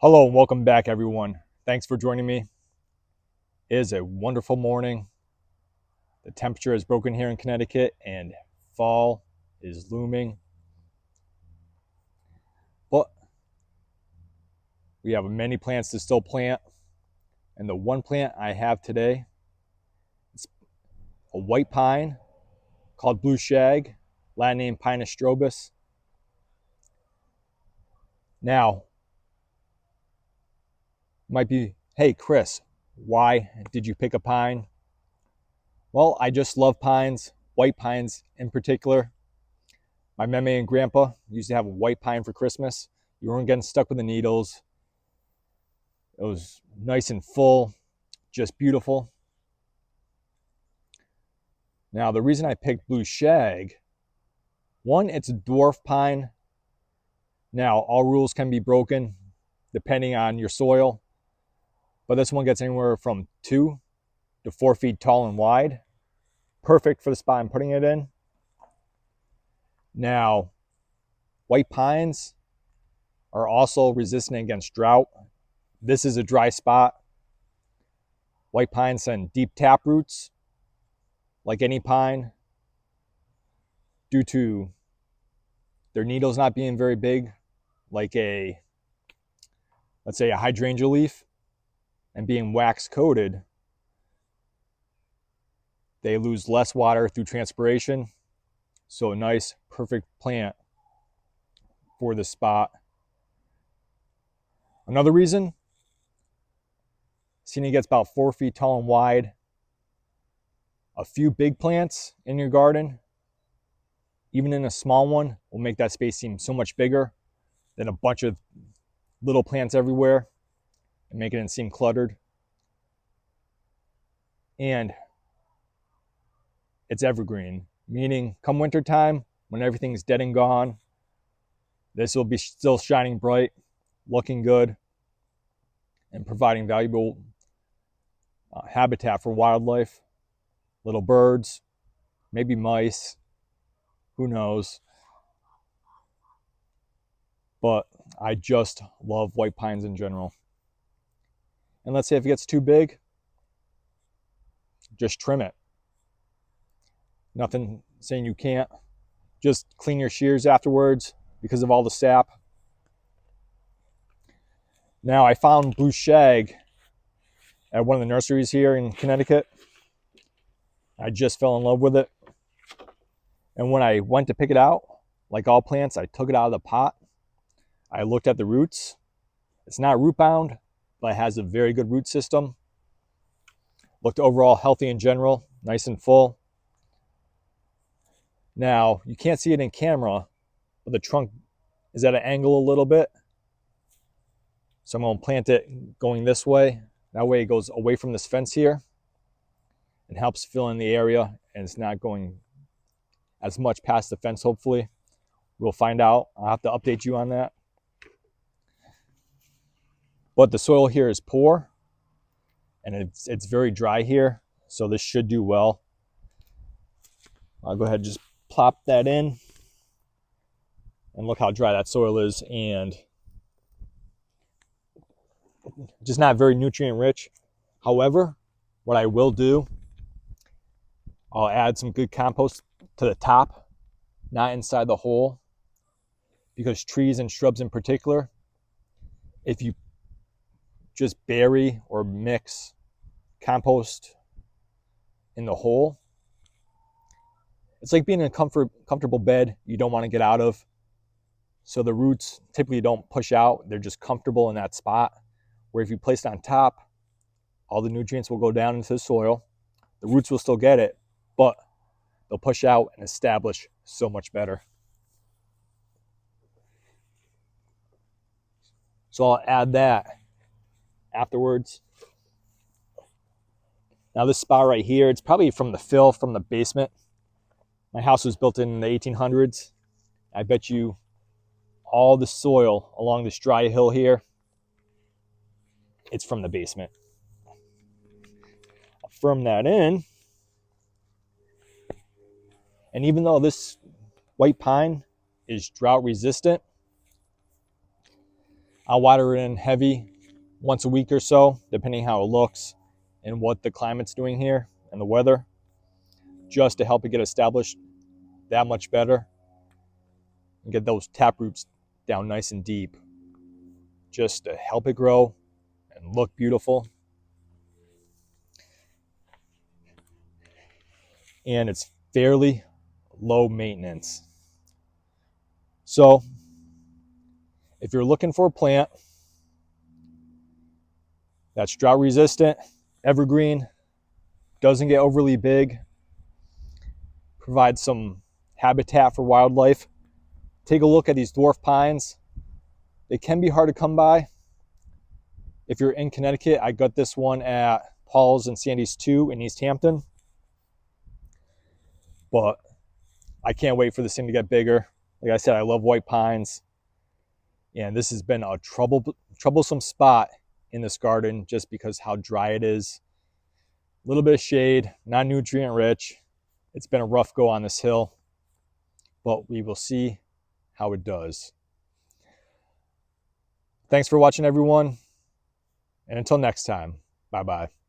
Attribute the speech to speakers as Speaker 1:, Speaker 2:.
Speaker 1: Hello and welcome back, everyone. Thanks for joining me. It is a wonderful morning. The temperature has broken here in Connecticut and fall is looming. But we have many plants to still plant. And the one plant I have today is a white pine called blue shag, Latin name Pinus strobus. Now, might be, hey Chris, why did you pick a pine? Well, I just love pines, white pines in particular. My meme and grandpa used to have a white pine for Christmas. You weren't getting stuck with the needles. It was nice and full, just beautiful. Now, the reason I picked blue shag, one, it's a dwarf pine. Now, all rules can be broken depending on your soil, but this one gets anywhere from 2 to 4 feet tall and wide. Perfect for the spot I'm putting it in. Now, white pines are also resistant against drought. This is a dry spot. White pines send deep tap roots, like any pine, due to their needles not being very big, like let's say a hydrangea leaf, and being wax coated. They lose less water through transpiration. So a nice, perfect plant for this spot. Another reason, seeing it gets about 4 feet tall and wide. A few big plants in your garden, even in a small one, will make that space seem so much bigger than a bunch of little plants everywhere and making it seem cluttered. And it's evergreen, meaning come wintertime, when everything's dead and gone, this will be still shining bright, looking good, and providing valuable habitat for wildlife, little birds, maybe mice, who knows. But I just love white pines in general. And let's say if it gets too big, just trim it. Nothing saying you can't. Just clean your shears afterwards because of all the sap. Now, I found blue shag at one of the nurseries here in Connecticut. I just fell in love with it. And when I went to pick it out, like all plants, I took it out of the pot. I looked at the roots. It's not root bound, but it has a very good root system. Looked overall healthy in general, nice and full. Now, you can't see it in camera, but the trunk is at an angle a little bit. So I'm going to plant it going this way. That way it goes away from this fence here and helps fill in the area, and it's not going as much past the fence, hopefully. We'll find out. I'll have to update you on that. But the soil here is poor, and it's very dry here, so this should do well. I'll go ahead and just plop that in, and look how dry that soil is, and just not very nutrient rich. However, what I will do, I'll add some good compost to the top, not inside the hole, because trees and shrubs in particular, if you just bury or mix compost in the hole, it's like being in a comfortable bed you don't want to get out of. So the roots typically don't push out. They're just comfortable in that spot. Where if you place it on top, all the nutrients will go down into the soil. The roots will still get it, but they'll push out and establish so much better. So I'll add that afterwards. Now this spot right here, it's probably from the fill from the basement. My house was built in the 1800s. I bet you all the soil along this dry hill here, it's from the basement. I'll firm that in. And even though this white pine is drought resistant, I'll water it in heavy once a week or so, depending how it looks and what the climate's doing here and the weather, just to help it get established that much better and get those tap roots down nice and deep, just to help it grow and look beautiful. And it's fairly low maintenance. So if you're looking for a plant that's drought resistant, evergreen, doesn't get overly big, provides some habitat for wildlife, take a look at these dwarf pines. They can be hard to come by. If you're in Connecticut, I got this one at Paul's and Sandy's 2 in East Hampton. But I can't wait for this thing to get bigger. Like I said, I love white pines. And this has been a troublesome spot in this garden just because how dry it is. A little bit of shade, not nutrient rich. It's been a rough go on this hill, but we will see how it does. Thanks for watching, everyone. And until next time, bye-bye.